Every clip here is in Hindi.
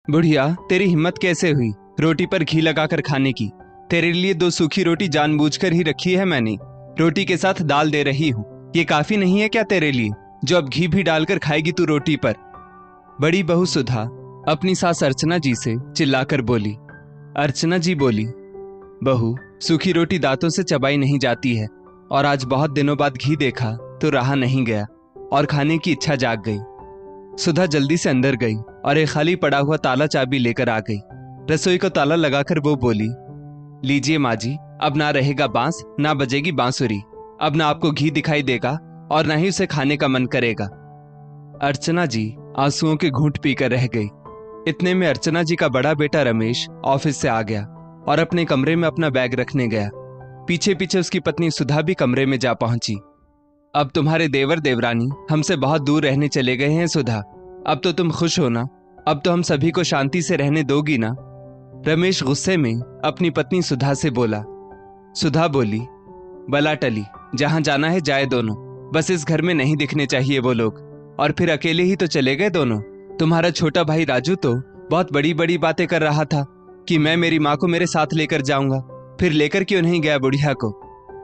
बुढ़िया, तेरी हिम्मत कैसे हुई रोटी पर घी लगाकर खाने की? तेरे लिए 2 सूखी रोटी जानबूझकर ही रखी है मैंने। रोटी के साथ दाल दे रही हूँ। ये काफी नहीं है क्या तेरे लिए, जो अब घी भी डालकर खाएगी तू रोटी पर? बड़ी बहू सुधा अपनी सास अर्चना जी से चिल्लाकर बोली। अर्चना जी बोली, बहू, सूखी रोटी दांतों से चबाई नहीं जाती है, और आज बहुत दिनों बाद घी देखा तो रहा नहीं गया और खाने की इच्छा जाग गई। सुधा जल्दी से अंदर गई और एक खाली पड़ा हुआ ताला चाबी लेकर आ गई। रसोई को ताला लगाकर वो बोली, लीजिए माँ जी, अब ना रहेगा बांस, ना बजेगी बांसुरी। अब ना आपको घी दिखाई देगा और ना ही उसे खाने का मन करेगा। अर्चना जी आंसुओं के घूंट पीकर रह गई। इतने में अर्चना जी का बड़ा बेटा रमेश ऑफिस से आ गया और अपने कमरे में अपना बैग रखने गया। पीछे पीछे उसकी पत्नी सुधा भी कमरे में जा पहुंची। अब तुम्हारे देवर देवरानी हमसे बहुत दूर रहने चले गए हैं सुधा। अब तो तुम खुश हो ना? अब तो हम सभी को शांति से रहने दोगी ना? रमेश गुस्से में अपनी पत्नी सुधा से बोला। सुधा बोली, बला टली, जहां जाना है जाए दोनों, बस इस घर में नहीं दिखने चाहिए वो लोग। और फिर अकेले ही तो चले गए दोनों। तुम्हारा छोटा भाई राजू तो बहुत बड़ी बड़ी बातें कर रहा था कि मैं मेरी माँ को मेरे साथ लेकर जाऊंगा। फिर लेकर क्यों नहीं गया बुढ़िया को?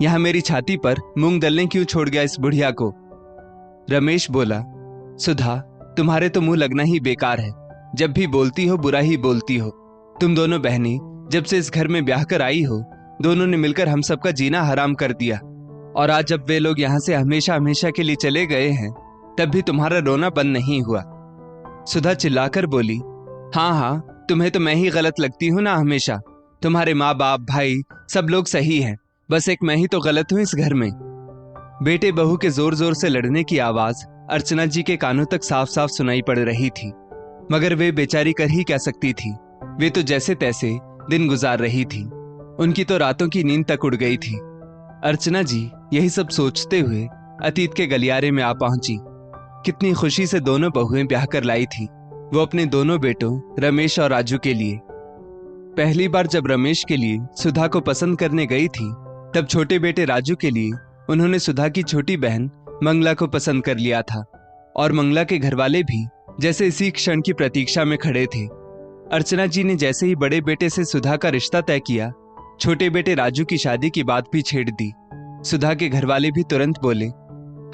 यहाँ मेरी छाती पर मूंग दलने क्यों छोड़ गया इस बुढ़िया को? रमेश बोला, सुधा, तुम्हारे तो मुंह लगना ही बेकार है। जब भी बोलती हो बुरा ही बोलती हो। तुम दोनों बहनें जब से इस घर में ब्याह कर आई हो, दोनों ने मिलकर हम सबका जीना हराम कर दिया। और आज जब वे लोग यहाँ से हमेशा हमेशा के लिए चले गए हैं, तब भी तुम्हारा रोना बंद नहीं हुआ। सुधा चिल्लाकर बोली, हाँ हाँ, तुम्हें तो मैं ही गलत लगती हूँ ना हमेशा। तुम्हारे माँ बाप भाई सब लोग सही हैं, बस एक मैं ही तो गलत हूँ इस घर में। बेटे बहू के जोर जोर से लड़ने की आवाज अर्चना जी के कानों तक साफ साफ सुनाई पड़ रही थी, मगर वे बेचारी कर ही क्या सकती थी। वे तो जैसे तैसे दिन गुजार रही थी। उनकी तो रातों की नींद तक उड़ गई थी। अर्चना जी यही सब सोचते हुए अतीत के गलियारे में आ पहुंची। कितनी खुशी से दोनों बहुएं ब्याह कर लाई थी, वो अपने दोनों बेटों रमेश और राजू के लिए। पहली बार जब रमेश के लिए सुधा को पसंद करने गई थी, तब छोटे बेटे राजू के लिए उन्होंने सुधा की छोटी बहन मंगला को पसंद कर लिया था। और मंगला के घरवाले भी जैसे इसी क्षण की प्रतीक्षा में खड़े थे। अर्चना जी ने जैसे ही बड़े बेटे से सुधा का रिश्ता तय किया, छोटे बेटे राजू की शादी की बात भी छेड़ दी। सुधा के घरवाले भी तुरंत बोले,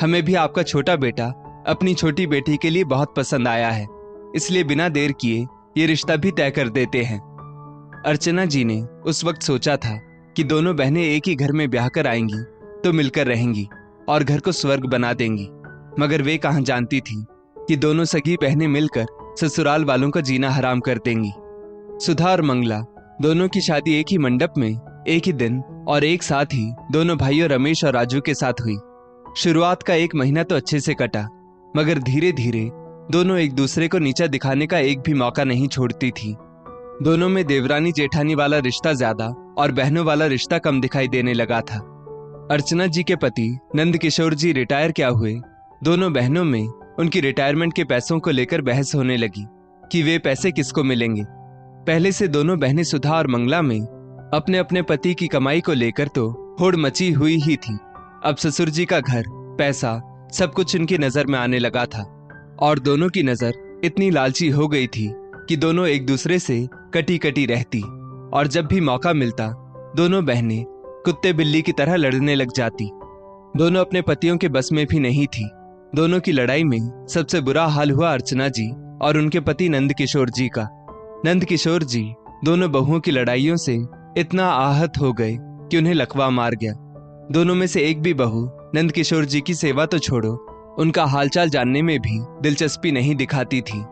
हमें भी आपका छोटा बेटा अपनी छोटी बेटी के लिए बहुत पसंद आया है, इसलिए बिना देर किए ये रिश्ता भी तय कर देते हैं। अर्चना जी ने उस वक्त सोचा था कि दोनों बहनें एक ही घर में ब्याह कर आएंगी तो मिलकर रहेंगी और घर को स्वर्ग बना देंगी, मगर वे कहां जानती थी कि दोनों सगी बहनें मिलकर ससुराल वालों का जीना हराम कर देंगी। सुधा और मंगला दोनों की शादी एक ही मंडप में, एक ही दिन और एक साथ ही दोनों भाइयों रमेश और राजू के साथ हुई। शुरुआत का 1 महीना तो अच्छे से कटा, मगर धीरे धीरे दोनों एक दूसरे को नीचा दिखाने का एक भी मौका नहीं छोड़ती थी। दोनों में देवरानी जेठानी वाला रिश्ता ज्यादा और बहनों वाला रिश्ता कम दिखाई देने लगा था। अर्चना जी के पति नंद किशोर जी रिटायर क्या हुए, दोनों बहनों में उनकी रिटायरमेंट के पैसों को लेकर बहस होने लगी कि वे पैसे किसको मिलेंगे। पहले से दोनों बहनें सुधा और मंगला में अपने अपने पति की कमाई को लेकर तो होड़ मची हुई ही थी। अब ससुर जी का घर, पैसा, सब कुछ इनकी नजर में आने लगा था और दोनों की नजर इतनी लालची हो गई थी कि दोनों एक दूसरे से कटी कटी रहती और जब भी मौका मिलता दोनों बहनें कुत्ते बिल्ली की तरह लड़ने लग जाती। दोनों अपने पतियों के बस में भी नहीं थी। दोनों की लड़ाई में सबसे बुरा हाल हुआ अर्चना जी और उनके पति नंद किशोर जी का। नंद किशोर जी दोनों बहुओं की लड़ाइयों से इतना आहत हो गए कि उन्हें लकवा मार गया। दोनों में से एक भी बहू नंद किशोर जी की सेवा तो छोड़ो, उनका हालचाल जानने में भी दिलचस्पी नहीं दिखाती थी।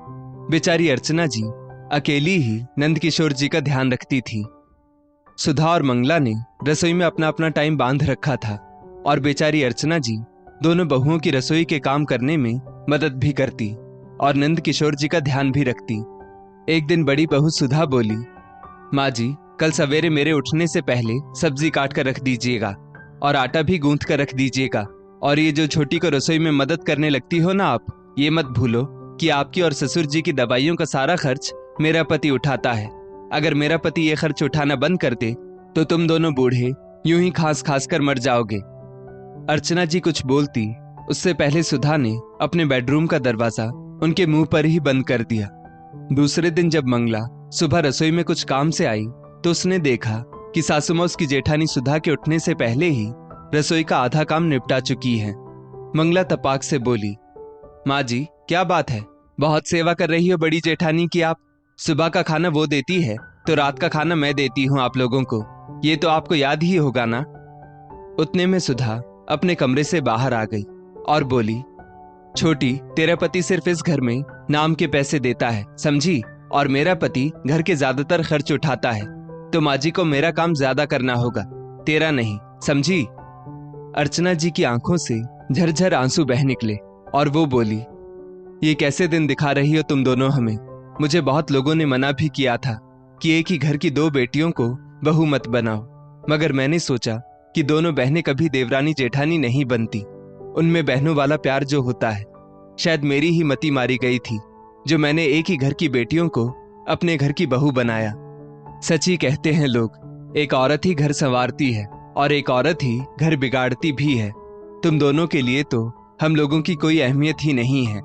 बेचारी अर्चना जी अकेली ही नंद किशोर जी का ध्यान रखती थी। सुधा और मंगला ने रसोई में अपना अपना टाइम बांध रखा था और बेचारी अर्चना जी दोनों बहुओं की रसोई के काम करने में मदद भी करती और नंद किशोर जी का ध्यान भी रखती। एक दिन बड़ी बहू सुधा बोली, माँ जी, कल सवेरे मेरे उठने से पहले सब्जी काट कर रख दीजिएगा और आटा भी गूंथ कर रख दीजिएगा। और ये जो छोटी को रसोई में मदद करने लगती हो ना आप, ये मत भूलो कि आपकी और ससुर जी की दवाइयों का सारा खर्च मेरा पति उठाता है। अगर मेरा पति ये खर्च उठाना बंद कर दे तो तुम दोनों बूढ़े यूं ही खास खास कर मर जाओगे। अर्चना जी कुछ बोलती उससे पहले सुधा ने अपने बेडरूम का दरवाजा उनके मुंह पर ही बंद कर दिया। दूसरे दिन जब मंगला सुबह रसोई में कुछ काम से आई तो उसने देखा कि सासू माँ उसकी जेठानी सुधा के उठने से पहले ही रसोई का आधा काम निपटा चुकी हैं। मंगला तपाक से बोली, माँ जी क्या बात है, बहुत सेवा कर रही हो बड़ी जेठानी की आप। सुबह का खाना वो देती है तो रात का खाना मैं देती हूँ आप लोगों को, ये तो आपको याद ही होगा ना। उतने में सुधा अपने कमरे से बाहर आ गई और बोली, छोटी तेरा पति सिर्फ इस घर में नाम के पैसे देता है समझी, और मेरा पति घर के ज्यादातर खर्च उठाता है, तो माँ जी को मेरा काम ज्यादा करना होगा, तेरा नहीं, समझी। अर्चना जी की आंखों से झरझर आंसू बह निकले और वो बोली, ये कैसे दिन दिखा रही हो तुम दोनों हमें। मुझे बहुत लोगों ने मना भी किया था कि एक ही घर की दो बेटियों को बहू मत बनाओ, मगर मैंने सोचा कि दोनों बहनें कभी देवरानी जेठानी नहीं बनती। उनमें बहनों वाला प्यार जो होता है, शायद मेरी ही मति मारी गई थी जो मैंने एक ही घर की बेटियों को अपने घर की बहू बनाया। सच ही कहते हैं लोग, एक औरत ही घर संवारती है और एक औरत ही घर बिगाड़ती भी है। तुम दोनों के लिए तो हम लोगों की कोई अहमियत ही नहीं है,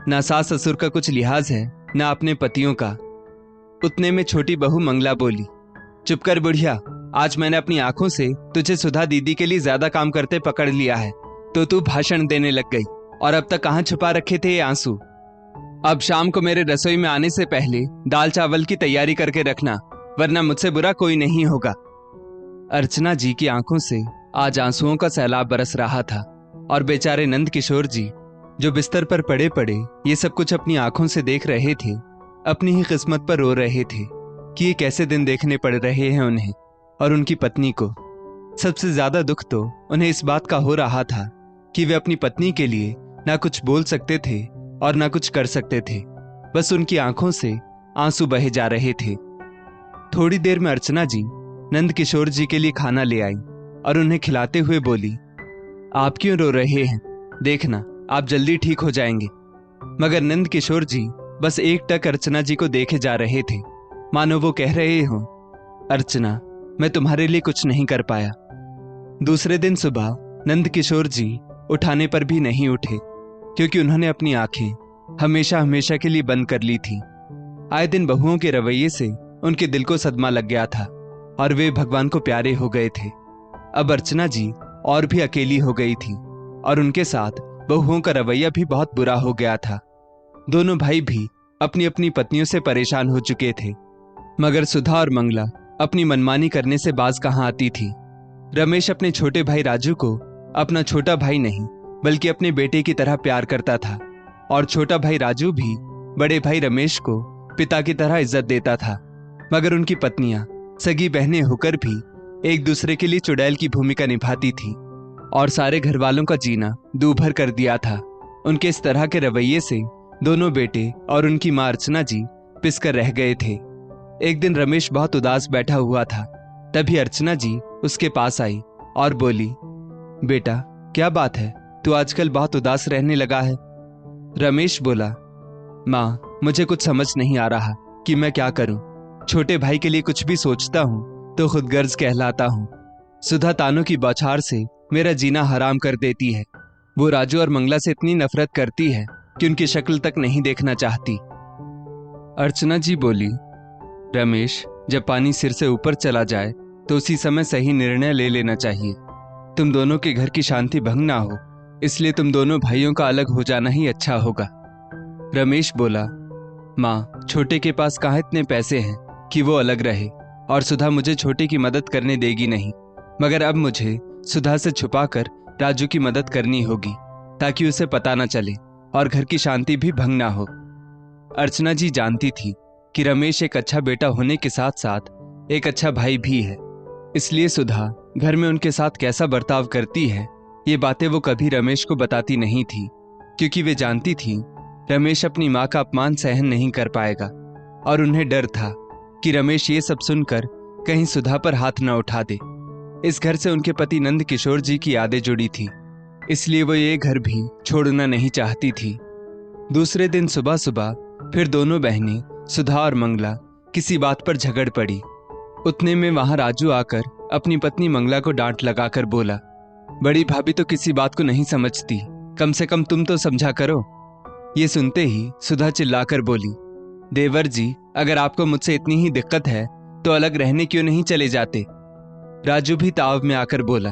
ना सास ससुर का कुछ लिहाज है ना अपने पतियों का। उतने में छोटी बहू मंगला बोली, चुप कर बुढ़िया, आज मैंने अपनी आंखों से तुझे सुधा दीदी के लिए ज्यादा काम करते पकड़ लिया है तो तू भाषण देने लग गई, और अब तक कहाँ छुपा रखे थे ये आंसू। अब शाम को मेरे रसोई में आने से पहले दाल चावल की तैयारी करके रखना, वरना मुझसे बुरा कोई नहीं होगा। अर्चना जी की आंखों से आज आंसुओं का सैलाब बरस रहा था और बेचारे नंद किशोर जी जो बिस्तर पर पड़े पड़े ये सब कुछ अपनी आंखों से देख रहे थे, अपनी ही किस्मत पर रो रहे थे कि ये कैसे दिन देखने पड़ रहे हैं उन्हें और उनकी पत्नी को। सबसे ज्यादा दुख तो उन्हें इस बात का हो रहा था कि वे अपनी पत्नी के लिए ना कुछ बोल सकते थे और ना कुछ कर सकते थे, बस उनकी आंखों से आंसू बहे जा रहे थे। थोड़ी देर में अर्चना जी नंद किशोर जी के लिए खाना ले आई और उन्हें खिलाते हुए बोली, आप क्यों रो रहे हैं, देखना आप जल्दी ठीक हो जाएंगे। मगर नंद किशोर जी बस एक टक अर्चना जी को देखे जा रहे थे, मानो वो कह रहे हो, अर्चना मैं तुम्हारे लिए कुछ नहीं कर पाया। दूसरे दिन सुबह नंद किशोर जी उठाने पर भी नहीं उठे, क्योंकि उन्होंने अपनी आंखें हमेशा हमेशा के लिए बंद कर ली थी। आए दिन बहुओं के रवैये से उनके दिल को सदमा लग गया था और वे भगवान को प्यारे हो गए थे। अब अर्चना जी और भी अकेली हो गई थी और उनके साथ बहुओं का रवैया भी बहुत बुरा हो गया था। दोनों भाई भी अपनी अपनी पत्नियों से परेशान हो चुके थे, मगर सुधा और मंगला अपनी मनमानी करने से बाज कहाँ आती थी। रमेश अपने छोटे भाई राजू को अपना छोटा भाई नहीं बल्कि अपने बेटे की तरह प्यार करता था, और छोटा भाई राजू भी बड़े भाई रमेश को पिता की तरह इज्जत देता था। मगर उनकी पत्नियां सगी बहनें होकर भी एक दूसरे के लिए चुड़ैल की भूमिका निभाती थी और सारे घर वालों का जीना दूभर कर दिया था। उनके इस तरह के रवैये से दोनों बेटे और उनकी मां अर्चना जी पिसकर रह गए थे। एक दिन रमेश बहुत उदास बैठा हुआ था, तभी अर्चना जी उसके पास आई और बोली, बेटा क्या बात है, तू आजकल बहुत उदास रहने लगा है। रमेश बोला, माँ मुझे कुछ समझ नहीं आ रहा कि मैं क्या करूं। छोटे भाई के लिए कुछ भी सोचता हूं तो खुदगर्ज कहलाता हूं। सुधा तानों की बौछार से मेरा जीना हराम कर देती है। वो राजू और मंगला से इतनी नफरत करती है कि उनकी शक्ल तक नहीं देखना चाहती। अर्चना जी बोली, रमेश जब पानी सिर से ऊपर चला जाए तो उसी समय सही निर्णय ले लेना चाहिए। तुम दोनों के घर की शांति भंग ना हो, इसलिए तुम दोनों भाइयों का अलग हो जाना ही अच्छा होगा। रमेश बोला, माँ छोटे के पास कहाँ इतने पैसे हैं कि वो अलग रहे, और सुधा मुझे छोटे की मदद करने देगी नहीं, मगर अब मुझे सुधा से छुपाकर राजू की मदद करनी होगी ताकि उसे पता न चले और घर की शांति भी भंग ना हो। अर्चना जी जानती थी कि रमेश एक अच्छा बेटा होने के साथ साथ एक अच्छा भाई भी है, इसलिए सुधा घर में उनके साथ कैसा बर्ताव करती है ये बातें वो कभी रमेश को बताती नहीं थी, क्योंकि वे जानती थी रमेश अपनी माँ का अपमान सहन नहीं कर पाएगा, और उन्हें डर था कि रमेश ये सब सुनकर कहीं सुधा पर हाथ न उठा दे। इस घर से उनके पति नंद किशोर जी की यादें जुड़ी थी, इसलिए वो ये घर भी छोड़ना नहीं चाहती थी। दूसरे दिन सुबह सुबह फिर दोनों बहनें सुधा और मंगला किसी बात पर झगड़ पड़ी। उतने में वहां राजू आकर अपनी पत्नी मंगला को डांट लगाकर बोला, बड़ी भाभी तो किसी बात को नहीं समझती, कम से कम तुम तो समझा करो। ये सुनते ही सुधा चिल्लाकर बोली, देवर जी, अगर आपको मुझसे इतनी ही दिक्कत है तो अलग रहने क्यों नहीं चले जाते? राजू भी ताव में आकर बोला,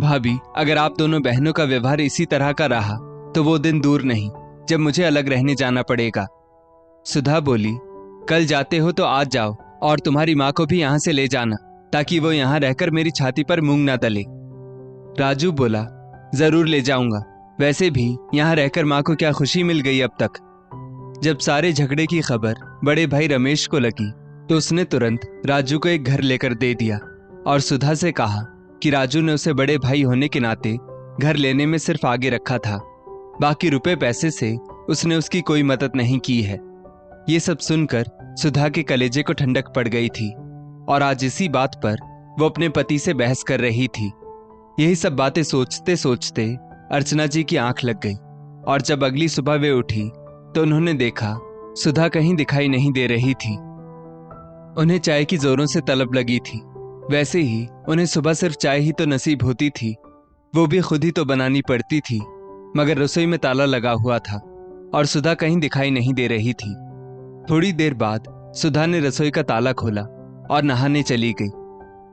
भाभी, अगर आप दोनों बहनों का व्यवहार इसी तरह का रहा तो वो दिन दूर नहीं जब मुझे अलग रहने जाना पड़ेगा। सुधा बोली, कल जाते हो तो आज जाओ और तुम्हारी माँ को भी यहाँ से ले जाना ताकि वो यहाँ रहकर मेरी छाती पर मूंग ना तले। राजू बोला, जरूर ले जाऊंगा, वैसे भी यहाँ रहकर माँ को क्या खुशी मिल गई अब तक। जब सारे झगड़े की खबर बड़े भाई रमेश को लगी तो उसने तुरंत राजू को एक घर लेकर दे दिया और सुधा से कहा कि राजू ने उसे बड़े भाई होने के नाते घर लेने में सिर्फ आगे रखा था, बाकी रुपए पैसे से उसने उसकी कोई मदद नहीं की है। ये सब सुनकर सुधा के कलेजे को ठंडक पड़ गई थी और आज इसी बात पर वो अपने पति से बहस कर रही थी। यही सब बातें सोचते सोचते अर्चना जी की आंख लग गई और जब अगली सुबह वे उठी तो उन्होंने देखा सुधा कहीं दिखाई नहीं दे रही थी। उन्हें चाय की जोरों से तलब लगी थी। वैसे ही उन्हें सुबह सिर्फ चाय ही तो नसीब होती थी, वो भी खुद ही तो बनानी पड़ती थी, मगर रसोई में ताला लगा हुआ था और सुधा कहीं दिखाई नहीं दे रही थी। थोड़ी देर बाद सुधा ने रसोई का ताला खोला और नहाने चली गई।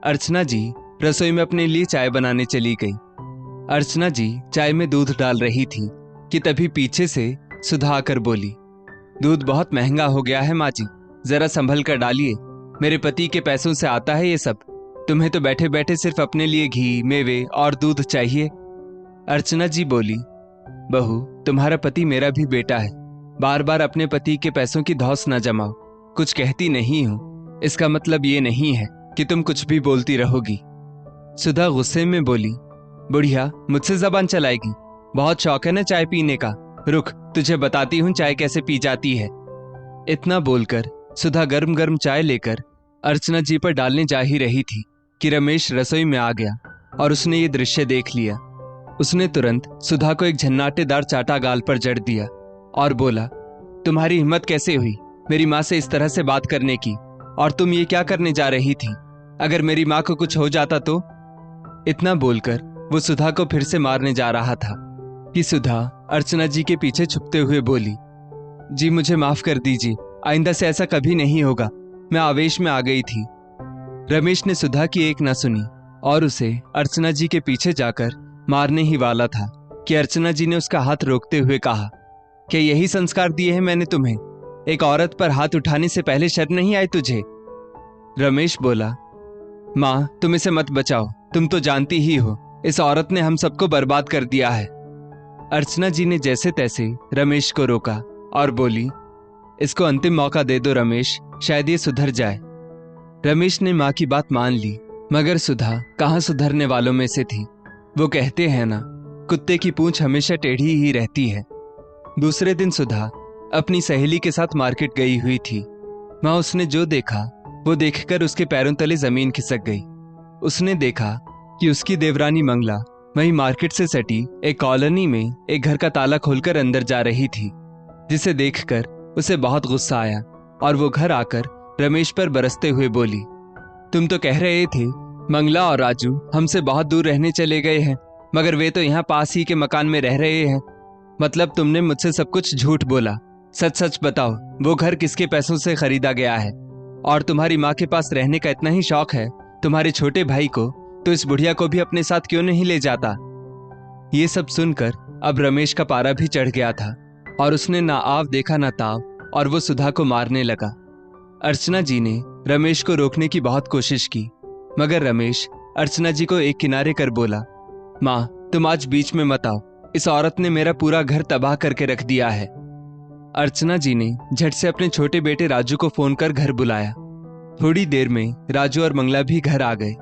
अर्चना जी रसोई में अपने लिए चाय बनाने चली गई। अर्चना जी चाय में दूध डाल रही थी कि तभी पीछे से सुधा आकर बोली, दूध बहुत महंगा हो गया है माँ जी, जरा संभल कर डालिए, मेरे पति के पैसों से आता है ये सब, तुम्हें तो बैठे बैठे सिर्फ अपने लिए घी, मेवे और दूध चाहिए। अर्चना जी बोली, बहू, तुम्हारा पति मेरा भी बेटा है, बार बार अपने पति के पैसों की धौंस न जमाओ। कुछ कहती नहीं हूं, इसका मतलब ये नहीं है कि तुम कुछ भी बोलती रहोगी। सुधा गुस्से में बोली, बुढ़िया, मुझसे जबान चलाएगी? बहुत शौक है ना चाय पीने का, रुक, तुझे बताती हूँ चाय कैसे पी जाती है। इतना बोलकर सुधा गर्म गर्म चाय लेकर अर्चना जी पर डालने जा ही रही थी कि रमेश रसोई में आ गया और उसने ये दृश्य देख लिया। उसने तुरंत सुधा को एक झन्नाटेदार चाटा गाल पर जड़ दिया और बोला, तुम्हारी हिम्मत कैसे हुई मेरी माँ से इस तरह से बात करने की, और तुम ये क्या करने जा रही थी? अगर मेरी माँ को कुछ हो जाता तो? इतना बोलकर वो सुधा को फिर से मारने जा रहा था कि सुधा अर्चना जी के पीछे छुपते हुए बोली, जी मुझे माफ कर दीजिए, आइंदा से ऐसा कभी नहीं होगा, मैं आवेश में आ गई थी। रमेश ने सुधा की एक न सुनी और उसे अर्चना जी के पीछे जाकर मारने ही वाला था कि अर्चना जी ने उसका हाथ रोकते हुए कहा, क्या यही संस्कार दिए हैं मैंने तुम्हें? एक औरत पर हाथ उठाने से पहले शर्म नहीं आई तुझे? रमेश बोला, माँ, तुम इसे मत बचाओ, तुम तो जानती ही हो इस औरत ने हम सबको बर्बाद कर दिया है। अर्चना जी ने जैसे तैसे रमेश को रोका और बोली, इसको अंतिम मौका दे दो रमेश, शायद ये सुधर जाए। रमेश ने माँ की बात मान ली, मगर सुधा कहाँ सुधरने वालों में से थी। वो कहते हैं ना, कुत्ते की पूंछ हमेशा टेढ़ी ही रहती है। दूसरे दिन सुधा अपनी सहेली के साथ मार्केट गई हुई थी। वहां उसने जो देखा वो देखकर उसके पैरों तले जमीन खिसक गई। उसने देखा कि उसकी देवरानी मंगला वहीं मार्केट से सटी एक कॉलोनी में एक घर का ताला खोलकर अंदर जा रही थी, जिसे देखकर उसे बहुत गुस्सा आया और वो घर आकर रमेश पर बरसते हुए बोली, तुम तो कह रहे थे मंगला और राजू हमसे बहुत दूर रहने चले गए हैं, मगर वे तो यहाँ पास ही के मकान में रह रहे हैं। मतलब तुमने मुझसे सब कुछ झूठ बोला। सच सच बताओ, वो घर किसके पैसों से खरीदा गया है? और तुम्हारी माँ के पास रहने का इतना ही शौक है तुम्हारे छोटे भाई को, तो इस बुढ़िया को भी अपने साथ क्यों नहीं ले जाता? ये सब सुनकर अब रमेश का पारा भी चढ़ गया था और उसने ना आव देखा ना ताव और वो सुधा को मारने लगा। अर्चना जी ने रमेश को रोकने की बहुत कोशिश की, मगर रमेश अर्चना जी को एक किनारे कर बोला, माँ, तुम आज बीच में मत आओ, इस औरत ने मेरा पूरा घर तबाह करके रख दिया है। अर्चना जी ने झट से अपने छोटे बेटे राजू को फोन कर घर बुलाया। थोड़ी देर में राजू और मंगला भी घर आ गए।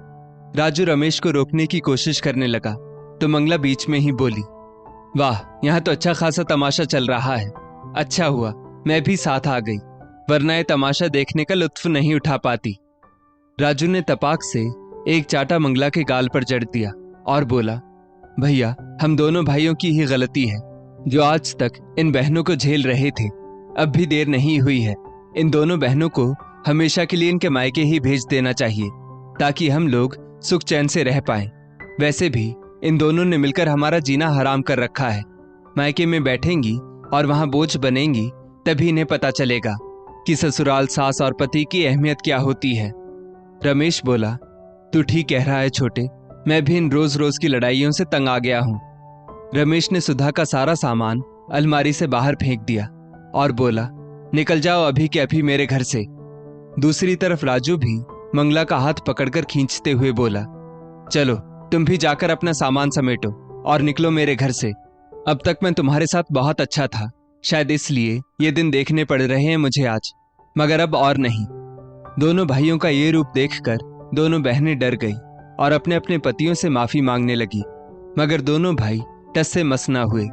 राजू रमेश को रोकने की कोशिश करने लगा तो मंगला बीच में ही बोली, वाह, यहाँ तो अच्छा खासा तमाशा चल रहा है। अच्छा हुआ मैं भी साथ आ गई, वरना ये तमाशा देखने का लुत्फ नहीं उठा पाती। राजू ने तपाक से एक चाटा मंगला के गाल पर जड़ दिया और बोला, भैया, हम दोनों भाइयों की ही गलती है जो आज तक इन बहनों को झेल रहे थे। अब भी देर नहीं हुई है, इन दोनों बहनों को हमेशा के लिए इनके मायके ही भेज देना चाहिए ताकि हम लोग सुख चैन से रह पाएं। वैसे भी इन दोनों ने मिलकर हमारा जीना हराम कर रखा है। मायके में बैठेंगी और वहां बोझ बनेंगी, तभी इन्हें पता चलेगा। कि ससुराल, सास और पति की अहमियत क्या होती है। रमेश बोला, तू ठीक कह रहा है छोटे, मैं भी इन रोज रोज की लड़ाइयों से तंग आ गया हूं। रमेश ने सुधा का सारा सामान अलमारी से बाहर फेंक दिया और बोला, निकल जाओ अभी के अभी मेरे घर से। दूसरी तरफ राजू भी मंगला का हाथ पकड़कर खींचते हुए बोला, चलो तुम भी जाकर अपना सामान समेटो और निकलो मेरे घर से। अब तक मैं तुम्हारे साथ बहुत अच्छा था, शायद इसलिए ये दिन देखने पड़ रहे हैं मुझे आज, मगर अब और नहीं। दोनों भाइयों का ये रूप देखकर दोनों बहनें डर गई और अपने अपने पतियों से माफी मांगने लगी, मगर दोनों भाई टस से मस न हुए।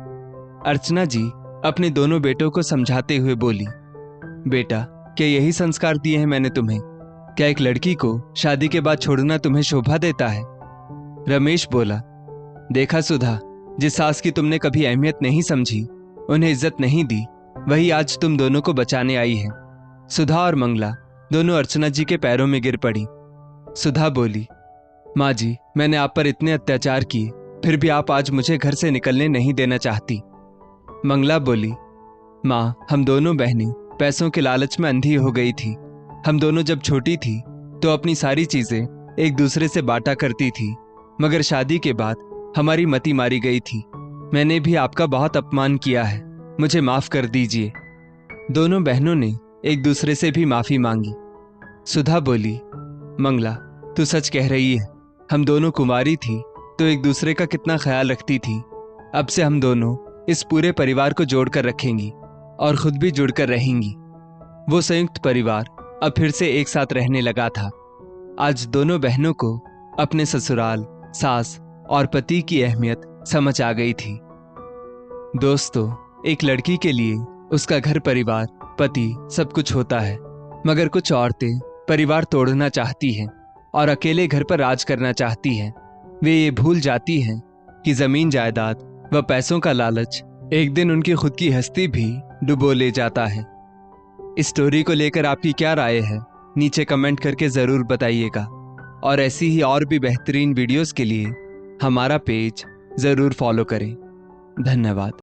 अर्चना जी अपने दोनों बेटों को समझाते हुए बोली, बेटा, क्या यही संस्कार दिए हैं मैंने तुम्हें? क्या एक लड़की को शादी के बाद छोड़ना तुम्हें शोभा देता है? रमेश बोला, देखा सुधा, जिस सास की तुमने कभी अहमियत नहीं समझी, उन्हें इज्जत नहीं दी, वही आज तुम दोनों को बचाने आई है। सुधा और मंगला दोनों अर्चना जी के पैरों में गिर पड़ी। सुधा बोली, माँ जी, मैंने आप पर इतने अत्याचार किए, फिर भी आप आज मुझे घर से निकलने नहीं देना चाहती। मंगला बोली, माँ, हम दोनों बहनें पैसों के लालच में अंधी हो गई थी। हम दोनों जब छोटी थी तो अपनी सारी चीजें एक दूसरे से बांटा करती थी, मगर शादी के बाद हमारी मति मारी गई थी। मैंने भी आपका बहुत अपमान किया है, मुझे माफ कर दीजिए। दोनों बहनों ने एक दूसरे से भी माफी मांगी। सुधा बोली, मंगला, तू सच कह रही है, हम दोनों कुंवारी थी तो एक दूसरे का कितना ख्याल रखती थी। अब से हम दोनों इस पूरे परिवार को जोड़कर रखेंगी और खुद भी जुड़कर रहेंगी। वो संयुक्त परिवार अब फिर से एक साथ रहने लगा था। आज दोनों बहनों को अपने ससुराल, सास और पति की अहमियत समझ आ गई थी। दोस्तों, एक लड़की के लिए उसका घर परिवार, पति सब कुछ होता है, मगर कुछ औरतें परिवार तोड़ना चाहती हैं और अकेले घर पर राज करना चाहती हैं। वे ये भूल जाती हैं कि जमीन जायदाद व पैसों का लालच एक दिन उनकी खुद की हस्ती भी डुबो ले जाता है। इस स्टोरी को लेकर आपकी क्या राय है, नीचे कमेंट करके जरूर बताइएगा और ऐसी ही और भी बेहतरीन वीडियोस के लिए हमारा पेज जरूर फॉलो करें। धन्यवाद।